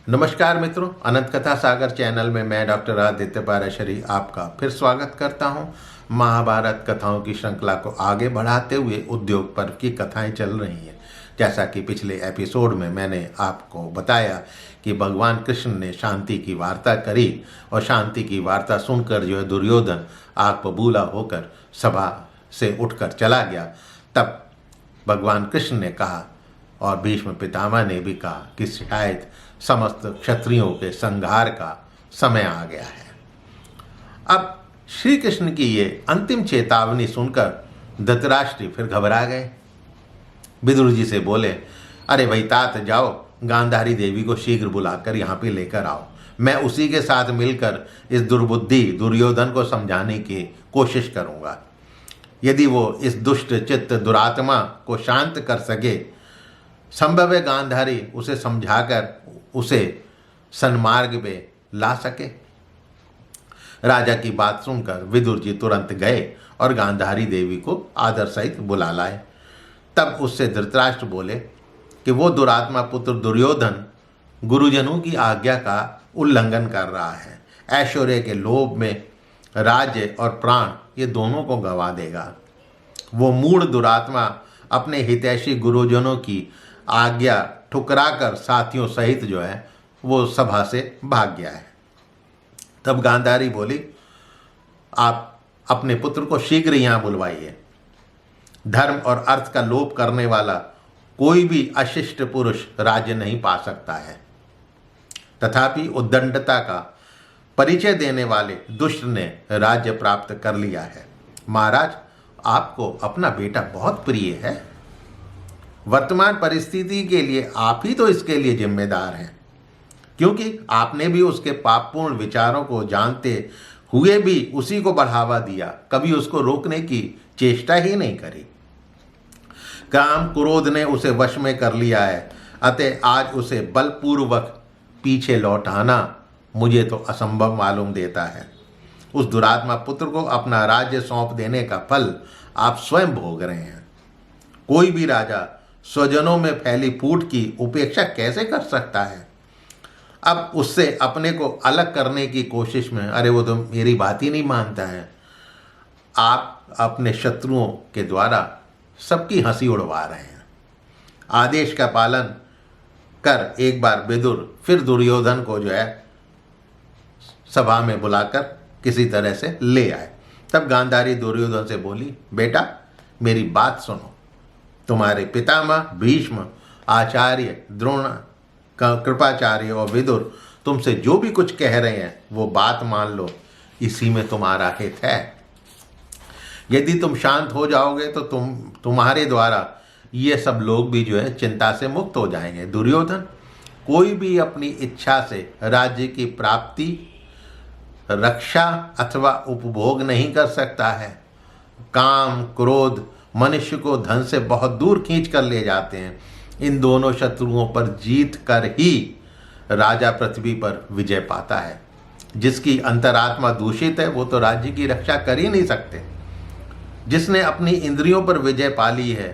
नमस्कार मित्रों, अनंत कथा सागर चैनल में मैं डॉक्टर आदित्य पाराशरी आपका फिर स्वागत करता हूं। महाभारत कथाओं की श्रृंखला को आगे बढ़ाते हुए उद्योग पर्व की कथाएं चल रही हैं। जैसा कि पिछले एपिसोड में मैंने आपको बताया कि भगवान कृष्ण ने शांति की वार्ता करी और शांति की वार्ता सुनकर जो है दुर्योधन आग बबूला होकर सभा से उठकर चला गया। तब भगवान कृष्ण ने कहा और भीष्म पितामह ने भी कहा कि शायद समस्त क्षत्रियों के संहार का समय आ गया है। अब श्री कृष्ण की ये अंतिम चेतावनी सुनकर धृतराष्ट्र फिर घबरा गए। विदुर जी से बोले, अरे भाई तात जाओ, गांधारी देवी को शीघ्र बुलाकर यहाँ पे लेकर आओ। मैं उसी के साथ मिलकर इस दुर्बुद्धि दुर्योधन को समझाने की कोशिश करूँगा। यदि वो इस दुष्ट चित्त दुरात्मा को शांत कर सके, संभव है गांधारी उसे समझाकर उसे सन्मार्ग पे ला सके। राजा की बात सुनकर विदुर जी तुरंत गए और गांधारी देवी को आदर सहित बुला लाए। तब उससे धृतराष्ट्र बोले कि वो दुरात्मा पुत्र दुर्योधन गुरुजनों की आज्ञा का उल्लंघन कर रहा है। ऐश्वर्य के लोभ में राज्य और प्राण ये दोनों को गंवा देगा। वो मूढ़ दुरात्मा अपने हितैषी गुरुजनों की आज्ञा ठुकराकर साथियों सहित जो है वो सभा से भाग गया है। तब गांधारी बोली, आप अपने पुत्र को शीघ्र यहाँ बुलवाइए। धर्म और अर्थ का लोभ करने वाला कोई भी अशिष्ट पुरुष राज्य नहीं पा सकता है। तथापि उद्दंडता का परिचय देने वाले दुष्ट ने राज्य प्राप्त कर लिया है। महाराज, आपको अपना बेटा बहुत प्रिय है। वर्तमान परिस्थिति के लिए आप ही तो इसके लिए जिम्मेदार हैं, क्योंकि आपने भी उसके पापपूर्ण विचारों को जानते हुए भी उसी को बढ़ावा दिया, कभी उसको रोकने की चेष्टा ही नहीं करी। काम क्रोध ने उसे वश में कर लिया है, अतः आज उसे बलपूर्वक पीछे लौटाना मुझे तो असंभव मालूम देता है। उस दुरात्मा पुत्र को अपना राज्य सौंप देने का फल आप स्वयं भोग रहे हैं। कोई भी राजा स्वजनों में फैली फूट की उपेक्षा कैसे कर सकता है? अब उससे अपने को अलग करने की कोशिश में, अरे वो तो मेरी बात ही नहीं मानता है। आप अपने शत्रुओं के द्वारा सबकी हंसी उड़वा रहे हैं। आदेश का पालन कर एक बार विदुर फिर दुर्योधन को जो है सभा में बुलाकर किसी तरह से ले आए। तब गांधारी दुर्योधन से बोली, बेटा मेरी बात सुनो। तुम्हारे पितामह भीष्म, आचार्य द्रोण, कृपाचार्य और विदुर तुमसे जो भी कुछ कह रहे हैं वो बात मान लो, इसी में तुम्हारा हित है। यदि तुम शांत हो जाओगे तो तुम्हारे द्वारा ये सब लोग भी जो है चिंता से मुक्त हो जाएंगे। दुर्योधन, कोई भी अपनी इच्छा से राज्य की प्राप्ति, रक्षा अथवा उपभोग नहीं कर सकता है। काम क्रोध मनुष्य को धन से बहुत दूर खींच कर ले जाते हैं। इन दोनों शत्रुओं पर जीत कर ही राजा पृथ्वी पर विजय पाता है। जिसकी अंतरात्मा दूषित है वो तो राज्य की रक्षा कर ही नहीं सकते। जिसने अपनी इंद्रियों पर विजय पाली है,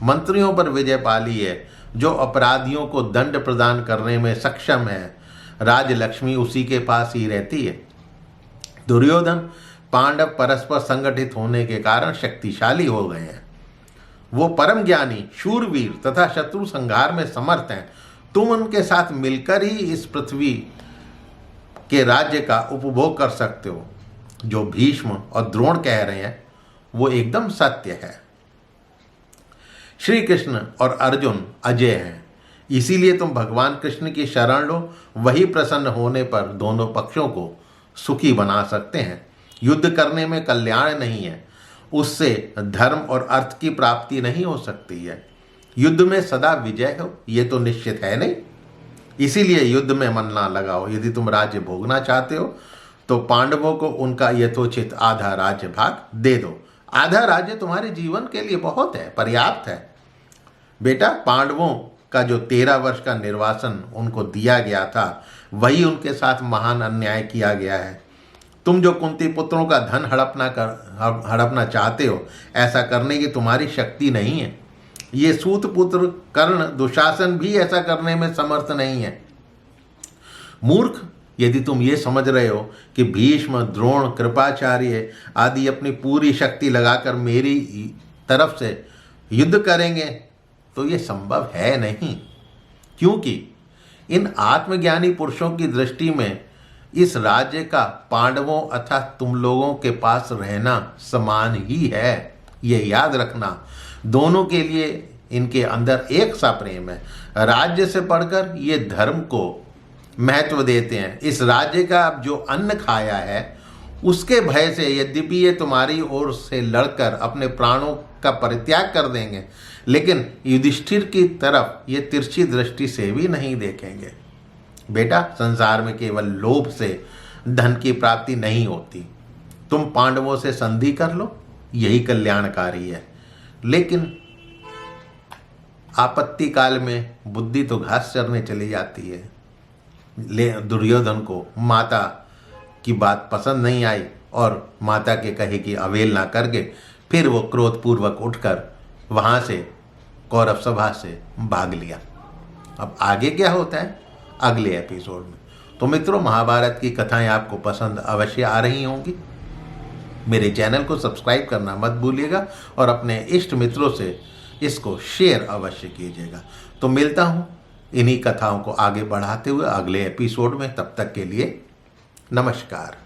मंत्रियों पर विजय पाली है, जो अपराधियों को दंड प्रदान करने में सक्षम है, राजलक्ष्मी उसी के पास ही रहती है। दुर्योधन, पांडव परस्पर संगठित होने के कारण शक्तिशाली हो गए हैं। वो परम ज्ञानी, शूरवीर तथा शत्रु संहार में समर्थ हैं। तुम उनके साथ मिलकर ही इस पृथ्वी के राज्य का उपभोग कर सकते हो। जो भीष्म और द्रोण कह रहे हैं वो एकदम सत्य है। श्री कृष्ण और अर्जुन अजय हैं, इसीलिए तुम भगवान कृष्ण की शरण लो। वही प्रसन्न होने पर दोनों पक्षों को सुखी बना सकते हैं। युद्ध करने में कल्याण नहीं है, उससे धर्म और अर्थ की प्राप्ति नहीं हो सकती है। युद्ध में सदा विजय हो ये तो निश्चित है नहीं। इसीलिए युद्ध में मन ना लगाओ। यदि तुम राज्य भोगना चाहते हो तो पांडवों को उनका यथोचित आधा राज्य भाग दे दो। आधा राज्य तुम्हारे जीवन के लिए बहुत है, पर्याप्त है। बेटा, पांडवों का जो 13 वर्ष का निर्वासन उनको दिया गया था, वही उनके साथ महान अन्याय किया गया है। तुम जो कुंती पुत्रों का धन हड़पना चाहते हो, ऐसा करने की तुम्हारी शक्ति नहीं है। ये सूत पुत्र कर्ण दुशासन भी ऐसा करने में समर्थ नहीं है। मूर्ख, यदि तुम ये समझ रहे हो कि भीष्म, द्रोण, कृपाचार्य आदि अपनी पूरी शक्ति लगाकर मेरी तरफ से युद्ध करेंगे तो ये संभव है नहीं, क्योंकि इन आत्मज्ञानी पुरुषों की दृष्टि में इस राज्य का पांडवों अर्थात तुम लोगों के पास रहना समान ही है। ये याद रखना, दोनों के लिए इनके अंदर एक सा प्रेम है। राज्य से बढ़कर ये धर्म को महत्व देते हैं। इस राज्य का अब जो अन्न खाया है उसके भय से यद्यपि ये तुम्हारी ओर से लड़कर अपने प्राणों का परित्याग कर देंगे, लेकिन युधिष्ठिर की तरफ ये तिरछी दृष्टि से भी नहीं देखेंगे। बेटा, संसार में केवल लोभ से धन की प्राप्ति नहीं होती। तुम पांडवों से संधि कर लो, यही कल्याणकारी है, लेकिन आपत्ति काल में बुद्धि तो घास चरने चली जाती है। दुर्योधन को माता की बात पसंद नहीं आई और माता के कहे की अवहेलना करके फिर वो क्रोधपूर्वक उठकर वहाँ से कौरव सभा से भाग लिया। अब आगे क्या होता है अगले एपिसोड में। तो मित्रों, महाभारत की कथाएं आपको पसंद अवश्य आ रही होंगी। मेरे चैनल को सब्सक्राइब करना मत भूलिएगा और अपने इष्ट मित्रों से इसको शेयर अवश्य कीजिएगा। तो मिलता हूँ इन्हीं कथाओं को आगे बढ़ाते हुए अगले एपिसोड में। तब तक के लिए नमस्कार।